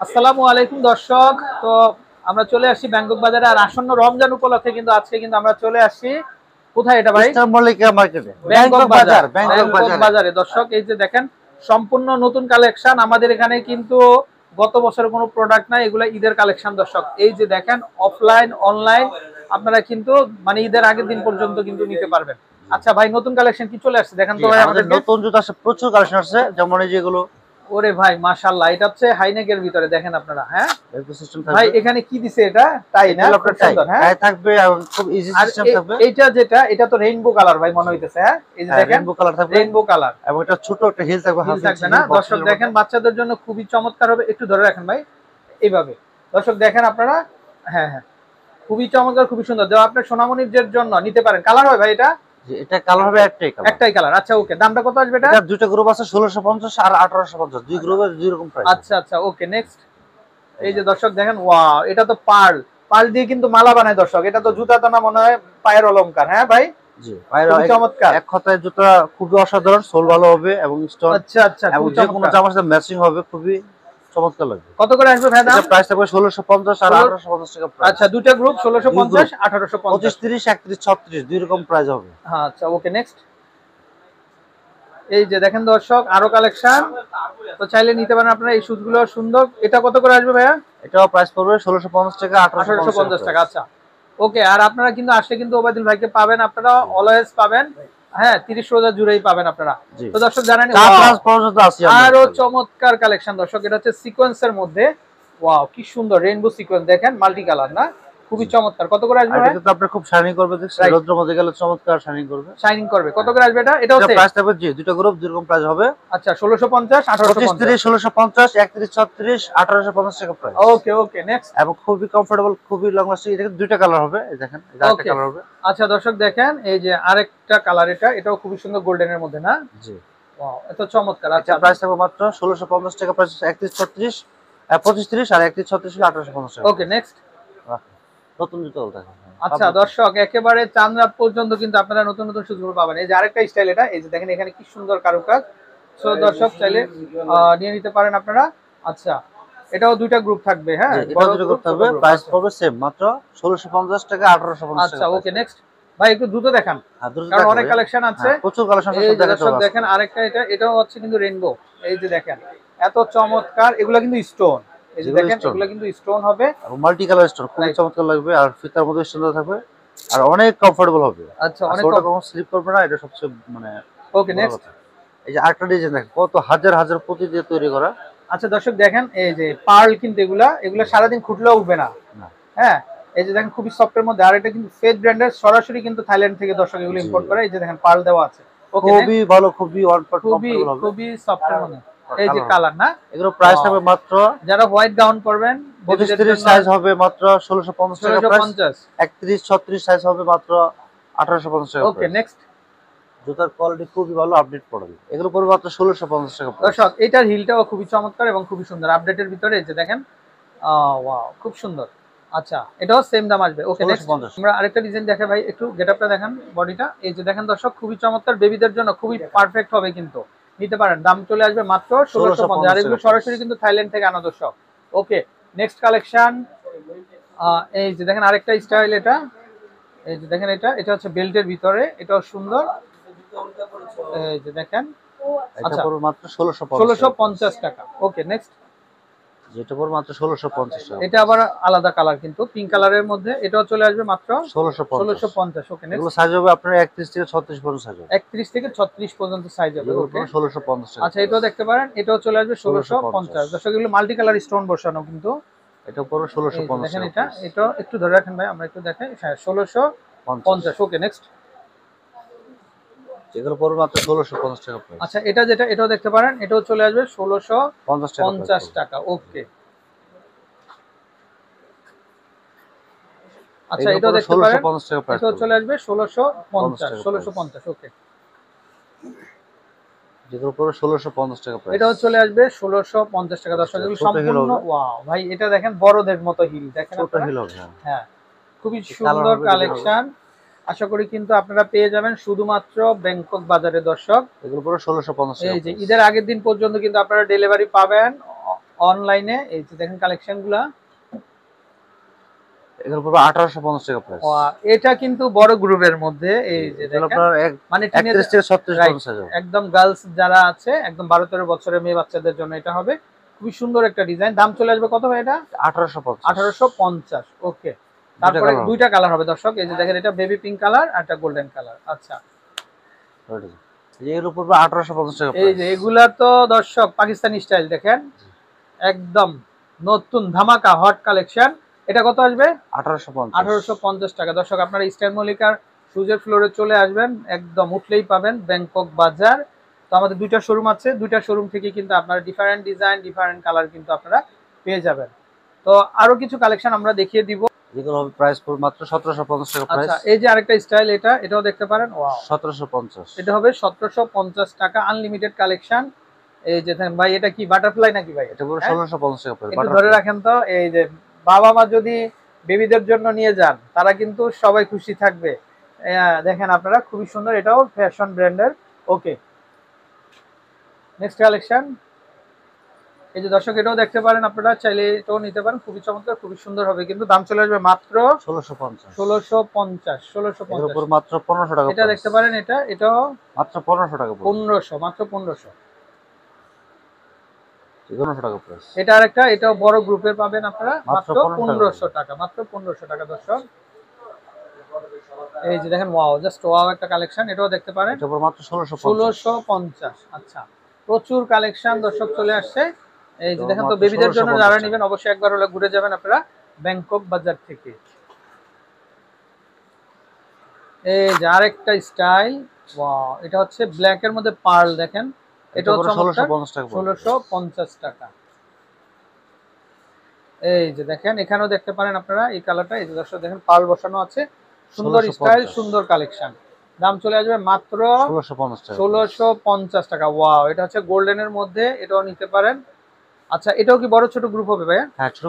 আসসালামু আলাইকুম দর্শক। তো আমরা চলে আসছি ব্যাংকক বাজারে, আর আসন্ন রমজান উপলক্ষে কিন্তু আজকে কিন্তু আমরা চলে আসছি কোথায় এটা ভাই? ইস্টার্ন মল্লিকা মার্কেটে, ব্যাংকক বাজার, ব্যাংকক ব্যাংকক বাজারে। বাজারে দর্শক, এই যে দেখেন সম্পূর্ণ নতুন কালেকশন আমাদের এখানে, কিন্তু গত বছরের কোনো প্রোডাক্ট নাই, এগুলো ঈদের কালেকশন দর্শক। এই যে দেখেন অফলাইন অনলাইন আপনারা কিন্তু মানে ঈদের আগের দিন পর্যন্ত কিন্তু নিতে পারবেন। আচ্ছা ভাই, নতুন কালেকশন কি চলে আসছে দেখেন জি, তো ভাই আমাদের আমাদেরকে। নতুন জুতো আছে, প্রচুর কালেকশন আছে, যেমন এই যেগুলো ওরে ভাই মাশাআল্লাহ, এটা হচ্ছে হাইনেকের ভিতরে দেখেন আপনারা। হ্যাঁ এরকম সিস্টেম ভাই, থাকবে। এখানে কি দিছে এটা? টাই না? এটা হলো খুব আপনার টাই, সুন্দর। হ্যাঁ, টাই থাকবে এবং খুব ইজি আর সিস্টেম থাকবে। এইটা যেটা, এটা তো রেইনবো কালার ভাই মনে হইতেছে। হ্যাঁ, এই যে হ্যাঁ, দেখেন রেইনবো কালার থাকবে রেইনবো কালার, এবং এটা ছোট একটা হিল থাকবে, হিল হাফ ইঞ্চি থাকবে না হিল দর্শক? বক্সের দেখেন মধ্যে। বাচ্চাদের জন্য খুবই চমৎকার হবে। একটু ধরে রাখেন ভাই, এইভাবে দর্শক দেখেন আপনারা। হ্যাঁ হ্যাঁ, খুবই চমৎকার, খুবই সুন্দর। যা আপনার সোনামণিদের জন্য নিতে পারেন। কালার হয় ভাই এটা? জি, এটা কালার হবে একটাই কালার। একটাই কালার। আচ্ছা ওকে, দামটা কত আসবে এটা? এটা দুটো গ্রুপ আছে, 1650 আর 1850, দুই গ্রুপের দুই রকম প্রাইস। আচ্ছা আচ্ছা ওকে, নেক্সট। এই যে দর্শক দেখেন, ওয়াও, এটা তো পার্ল, পার্ল দিয়ে কিন্তু মালা বানায় দর্শক। এটা তো জুতা তো না মনে হয়, পায়ের অলংকার। হ্যাঁ ভাই, জি, খুবই চমৎকার। এক কথায় জুতা খুবই অসাধারণ, সোল ভালো হবে এবং স্টোন আচ্ছা আচ্ছা, এবং খুবই যে কোনো চমৎকার। জামার সাথে ম্যাচিং হবে, খুবই চমৎকার লাগবে। কত করে আসবে ভাই দাম? এটা প্রাইস থাকবে 1650 আর 16 1850 টাকা প্রাইস। আচ্ছা, দুইটা গ্রুপ দুই 1650 গ্রুপ 25 1850। 30 31 36 দুই রকম প্রাইস হবে। হ্যাঁ আচ্ছা ওকে, নেক্সট। এই যে দেখেন দর্শক আরো কালেকশন, তো চাইলে নিতে পারেন আপনারা। এই শুজগুলো সুন্দর। এটা কত করে আসবে ভাইয়া? এটাও প্রাইস পড়বে 1650 টাকা 1850 1850 টাকা টাকা। প্রাইস। আচ্ছা ওকে, আর আপনারা কিন্তু আসলে কিন্তু ওবায়দুল ভাইকে পাবেন, আপনারা অলওয়েজ পাবেন। হ্যাঁ, 30 রোজা জুড়েই পাবেন আপনারা। জি, তো দর্শক জানেন, চার প্লাস পর্যন্ত আছি আমরা আরো ইনশাআল্লাহ। চমৎকার কালেকশন দর্শক। এটা হচ্ছে সিকোয়েন্সের মধ্যে। ওয়াও, কি সুন্দর রেইনবো সিকোয়েন্স দেখেন, মাল্টি কালার না? খুবই জি, চমৎকার। কত করে আর আসবে এটা ভাই? কিন্তু আপনার খুব শাইনিং করবে, দেখছেন রাইট, রৌদ্রের মধ্যে গেলে চমৎকার শাইনিং করবে। শাইনিং করবে। কত হ্যাঁ, করে আসবে এটা? এটাও এটা সেম? প্রাইস থাকবে, জি, দুটো গ্রুপ দুই রকম প্রাইস হবে। আচ্ছা, 1650 25 1850। 30 1650 31 36 1850 টাকা প্রাইস। ওকে ওকে, নেক্সট। এবং খুবই কমফোর্টেবল, খুবই লং লাস্টিং। এটা কিন্তু দুইটা কালার হবে, এই দেখেন, এটা আরেকটা ওকে, কালার হবে। আচ্ছা দর্শক দেখেন, এই যে আরেকটা কালার, এটাও খুবই সুন্দর, গোল্ডেনের মধ্যে না? জি, ওয়াও, এত চমৎকার। এটা আচ্ছা প্রাইস থাকবে মাত্র 1650 টাকা প্রাইস। 31 36 25 30 আর 31 36 হলো 1850 টাকা ওকে, প্রাইস। নেক্সট। নতুন জুতো দেখেন। আচ্ছা দর্শক, একেবারে চাঁদরাত পর্যন্ত কিন্তু আপনারা নতুন নতুন সুযোগ পাবেন। এই যে আরেকটা স্টাইল, এটা এই যে দেখেন এখানে কি সুন্দর কারুকাজ। সো দর্শক চাইলে নিয়ে নিতে পারেন আপনারা। আচ্ছা, এটাও দুইটা গ্রুপ থাকবে। হ্যাঁ, জি, এটা বড় দুটো গ্রুপ করতে ছোট হবে, গ্রুপ। প্রাইস আচ্ছা পড়বে সেম, মাত্র 1650 টাকা 1850 আচ্ছা টাকা প্রাইস ওকে, পড়বে। নেক্সট। ভাই একটু দ্রুত দেখান, হ্যাঁ, দ্রুত কারণ দেখাবো অনেক ভাইয়া। কালেকশন আছে। হ্যাঁ, প্রচুর কালেকশন আছে, এই সব যে দেখাতে দর্শক হবে দেখেন আজকে। আরেকটা, এটাও হচ্ছে কিন্তু রেইনবো। এই যে দেখেন এত চমৎকার, এগুলা কিন্তু স্টোন। এই যে যেগুলো দেখেন স্টোন এগুলা কিন্তু স্টোন হবে। এবং মাল্টি কালার স্টোন, খুবই রাইট, চমৎকার লাগবে আর ফিতার মধ্যে সুন্দর থাকবে আর অনেক কমফোর্টেবল হবে। আচ্ছা আর অনেক সোলটা কম। কখনো স্লিপ করবে না, এটা সবচেয়ে মানে ওকে, বড় নেক্সট। কথা। এই যে আরেকটা ডিজাইন দেখেন, কত হাজার হাজার পুঁতি দিয়ে তৈরি করা। আচ্ছা দর্শক দেখেন, এই যে পার্ল, কিন্তু এগুলা এগুলা সারাদিন খুঁটলেও উঠবে না। না, হ্যাঁ, এই যে দেখেন খুবই সফটের মধ্যে। আর এটা কিন্তু ফেজ ব্র্যান্ডের, সরাসরি কিন্তু থাইল্যান্ড থেকে দর্শক এগুলো জি, ইম্পোর্ট করে। এই যে দেখেন পার্ল দেওয়া আছে। ওকে, খুবই নেক্সট। ভালো, খুবই ওয়ান পার্ট খুবই কমফোর্টেবল হবে। খুবই সফটের মধ্যে। এই যে কালার হবে, কালার না? এগুলো প্রাইস Wow, থাকবে মাত্র যারা হোয়াইট গাউন পরবেন 25 বেবিদের 30 জন্য সাইজ হবে মাত্র 1650 টাকা প্রাইস। 1650। 31 36 সাইজ হবে মাত্র 1850 টাকা ওকে, প্রাইস। নেক্সট। জুতার কোয়ালিটি খুবই ভালো, আপডেট পড়বে। এগুলো পড়বে মাত্র 1650 টাকা প্রাইস। দর্শক এটার হিলটাও খুবই চমৎকার এবং খুবই সুন্দর, আপডেটের ভিতরে। এই যে দেখেন, ওয়াও, খুব সুন্দর। আচ্ছা, এটাও সেম দাম আসবে। ওকে, নেক্সট। 1650। আমরা আরেকটা ডিজাইন দেখে ভাই, একটু গেটআপটা দেখান, বডিটা। এই যে দেখেন দর্শক, খুবই চমৎকার, বেবিদের জন্য খুবই পারফেক্ট হবে কিন্তু। নিতে পারেন, দাম চলে আসবে মাত্র 1650। আর 1650 এগুলো টাকা প্রাইস। সরাসরি কিন্তু থাইল্যান্ড থেকে আনা দর্শক। ওকে, নেক্সট কালেকশন। এই যে দেখেন আরেকটা স্টাইল, এটা এই যে দেখেন, এটা হচ্ছে বেল্টের ভিতরে, এটাও সুন্দর। এই যে দেখেন। এটা আচ্ছা, পড়বে মাত্র 1650 টাকা প্রাইস। 1650 টাকা। ওকে, নেক্সট। যেটা পড়বে মাত্র 1650 টাকা এটা প্রাইস। আবার আলাদা কালার, কিন্তু পিঙ্ক কালারের মধ্যে। এটাও চলে আসবে মাত্র 1650। 1650। ওকে, এগুলো নেক্সট। সাইজ হবে আপনার 31 থেকে 36 পর্যন্ত সাইজ হবে। 31 থেকে 36 পর্যন্ত সাইজ হবে। যেগুলো ওকে, পড়বে 1650 টাকা আচ্ছা, প্রাইস। এটাও দেখতে পারেন, এটাও চলে আসবে 1650। 1650। দর্শক এগুলো মাল্টি কালার স্টোন বসানো কিন্তু। এটা পড়বে এই যে 1650 দেখেন, টাকা এটা প্রাইস। এটা একটু ধরে রাখেন ভাই, আমরা একটু দেখাই। হ্যাঁ, 50। 1650। ওকে, নেক্সট। যেগুলো পড়বে মাত্র 1650 টাকা প্রাইস। আচ্ছা, এটা যেটা, এটাও দেখতে পারেন, এটাও চলে আসবে 50 টাকা প্রাইস 1650 পড়বে। টাকা। ওকে, আচ্ছা, এগুলো এটাও পড়বে দেখতে পারেন, 1650 টাকা প্রাইস এটাও পড়বে। চলে আসবে 50 1650। টাকা প্রাইস। 1650। ওকে, যেগুলো পড়বে 1650 টাকা প্রাইস। এটাও চলে আসবে 1650 টাকা। দর্শক এগুলো ছোট হিল সম্পূর্ণ, হবে। ওয়াও ভাই, এটা দেখেন বড়দের মতো হিল দেখেন ছোট আপনারা। হিল হবে, হ্যাঁ। হ্যাঁ, খুবই কালার সুন্দর হবে, ডিজাইন হবে। কালেকশন। আশা করি কিন্তু আপনারা পেয়ে যাবেন শুধুমাত্র ব্যাংকক বাজারে দর্শক। এগুলো পড়বে 1650 টাকা এই যে প্রাইস। ঈদের আগের দিন পর্যন্ত কিন্তু আপনারা ডেলিভারি পাবেন অনলাইনে এই যে দেখেন কালেকশন গুলা, এগুলো পড়বে 1850 টাকা প্রাইস। এটা কিন্তু বড় গ্রুপের মধ্যে এই যে দেখেন মানে 31 থেকে 36 পর্যন্ত সাইজ হবে। একদম গার্লস যারা আছে একদম 12-13 বছরের মেয়ে বাচ্চাদের জন্য এটা হবে। খুবই সুন্দর একটা ডিজাইন। দাম চলে আসবে কত ভাই এটা? 1850। 1850। ওকে। তারপরে দুইটা কালার হবে দর্শক, এই যে দেখেন এটা বেবি পিঙ্ক কালার আর একটা গোল্ডেন কালার। আচ্ছা এর উপর 1850 টাকা। এই যে এগুলা তো দর্শক পাকিস্তানি স্টাইল দেখেন, একদম নতুন ধামাকা হট কালেকশন। এটা কত আসবে? 1850 টাকা। দর্শক আপনারা ইস্টার্ন মল্লিকার শুজের ফ্লোরে চলে আসবেন, একদম উঠলেই পাবেন ব্যাংকক বাজার। তো আমাদের দুইটা শোরুম আছে, দুইটা শোরুম থেকে কিন্তু আপনারা ডিফারেন্ট ডিজাইন ডিফারেন্ট কালার কিন্তু আপনারা পেয়ে যাবেন। তো আরো কিছু কালেকশন আমরা দেখিয়ে দিব। এগুলো হবে প্রাইস পড়বে মাত্র 1750 টাকা প্রাইস। আচ্ছা এই যে আরেকটা স্টাইল, এটাও দেখতে পারেন। ওয়াও 1750। এটা হবে 1750 টাকা, আনলিমিটেড কালেকশন। এই যে দেখেন ভাই এটা কি বাটারফ্লাই নাকি ভাই? এটা পুরো 1650 টাকা প্রাইস। একটু ধরে রাখেন তো। এই যে বাবা মা যদি বেবিদের জন্য নিয়ে যান তারা কিন্তু সবাই খুশি থাকবে। দেখেন আপনারা খুবই সুন্দর, এটাও ফ্যাশন ব্র্যান্ডের। Okay next collection. এই যে দর্শক এটাও দেখতে পারেন, আপনারা চাইলে এটাও নিতে পারেন, খুবই চমৎকার খুবই সুন্দর হবে। কিন্তু দাম চলে আসবে মাত্র 1650 এর উপর মাত্র 1500 টাকা। এটা দেখতে পারেন, এটাও মাত্র 1500 টাকা। 1500, মাত্র 1500 টাকা প্রাইস। এটা আরেকটা, এটাও বড় গ্রুপের পাবেন আপনারা মাত্র 1500 টাকা, মাত্র 1500 টাকা দর্শক। এই যে দেখেন ওয়াও, জাস্ট ওয়াও একটা কালেকশন। এটাও দেখতে পারেন এটা মাত্র 1650। আচ্ছা প্রচুর কালেকশন দর্শক চলে আসছে। এই যে দেখেন, তো বেবিদের জন্য যারা নেবেন অবশ্যই একবার হলে ঘুরে যাবেন আপনারা ব্যাংকক বাজার থেকে। এই যে আরেকটা স্টাইল, ওয়াও এটা হচ্ছে ব্ল্যাক এর মধ্যে পার্ল দেখেন, এটা হচ্ছে 1650 টাকা। এই যে দেখেন এখানেও দেখতে পারেন আপনারা এই কালারটা, এই যে দর্শক দেখেন পার্ল বসানো আছে, সুন্দর স্টাইল সুন্দর কালেকশন। দাম চলে আসবে মাত্র 1650 টাকা। ওয়াও এটা হচ্ছে গোল্ডেনের মধ্যে, এটাও নিতে পারেন। আচ্ছা এটাও কি বড় ছোট গ্রুপ হবে ভাইয়া? হ্যাঁ ছোট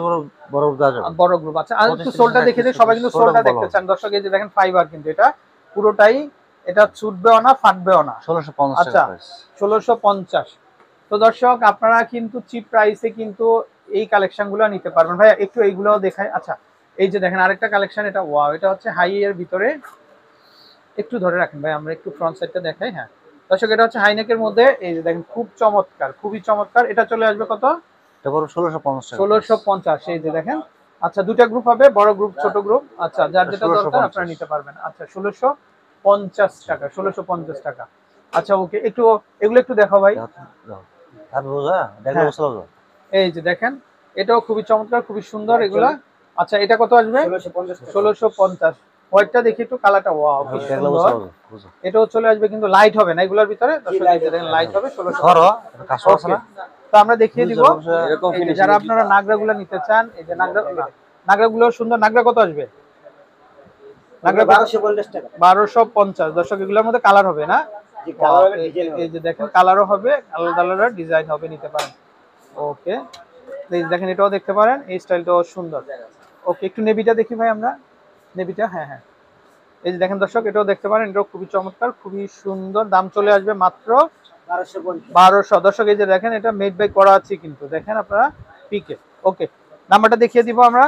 বড় গ্রুপ দেওয়া যাবে। বড় গ্রুপ। আচ্ছা আর একটু সোলটা দেখে দিই, সবাই কিন্তু সোলটা দেখতে চান দর্শক। এই যে দেখেন ফাইবার, কিন্তু এটা পুরোটাই, এটা ছুটবেও না ফাটবেও না। 1650 আচ্ছা 1650। তো দর্শক আপনারা কিন্তু চিপ প্রাইসে কিন্তু এই কালেকশনগুলো নিতে পারবেন। ভাই একটু এইগুলোও দেখায়। আচ্ছা এই যে দেখেন আরেকটা কালেকশন, এটা ওয়াও এটা হচ্ছে হাই এর ভিতরে, একটু ধরে রাখেন ভাই আমরা একটু ফ্রন্ট সাইডটা দেখাই। হ্যাঁ দর্শক এটা হচ্ছে হাইনেকের মধ্যে, এই যে দেখেন খুব চমৎকার খুবই চমৎকার। এটা চলে আসবে কত? এটা পুরো 1650 টাকা। 1650। এই যে দেখেন, আচ্ছা দুটা গ্রুপ হবে, বড় গ্রুপ ছোট গ্রুপ। আচ্ছা যার যেটা দরকার আপনারা নিতে পারবেন। আচ্ছা 1650 টাকা, 1650 টাকা। আচ্ছা ওকে, একটু এগুলো একটু দেখাও ভাই। এই যে দেখেন এটাও খুবই চমৎকার খুবই সুন্দর এগুলা। আচ্ছা এটা কত আসবে? 1650। হোয়াইটটা দেখি একটু, কালারটা ওয়াও কি সুন্দর। এটাও চলে আসবে কিন্তু লাইট হবে না এগুলোর ভিতরে, লাইট হবে 1650। তো আমরা দেখিয়ে দিব যারা আপনারা নাগরাগুলো নিতে চান। এই যে নাগরাগুলো সুন্দর। নাগরা কত আসবে? নাগরা 1250 টাকা। 1250 দর্শক। এগুলোর মধ্যে কালার হবে না? এই যে দেখেন কালারও হবে, আলাদা আলাদা ডিজাইন হবে, নিতে পারেন। ওকে এই দেখেন এটাও দেখতে পারেন, এই স্টাইলটাও সুন্দর। ওকে একটু নেভিটা দেখি ভাই আমরা, নেভিটা। হ্যাঁ হ্যাঁ এই যে দেখেন দর্শক এটাও দেখতে পারেন, এটাও খুবই চমৎকার খুবই সুন্দর। দাম চলে আসবে মাত্র 1200 দর্শক। এই যে দেখেন এটা মেড বাই করা আছে কিন্তু, দেখেন আপনারা পিকে। ওকে নাম্বারটা দেখিয়ে দিব আমরা।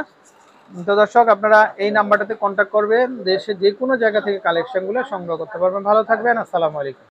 তো দর্শক আপনারা এই নাম্বারটাতে কন্ট্যাক্ট করবেন, দেশে যে কোনো জায়গা থেকে কালেকশনগুলো সংগ্রহ করতে পারবেন। ভালো থাকবেন, আসসালামু আলাইকুম।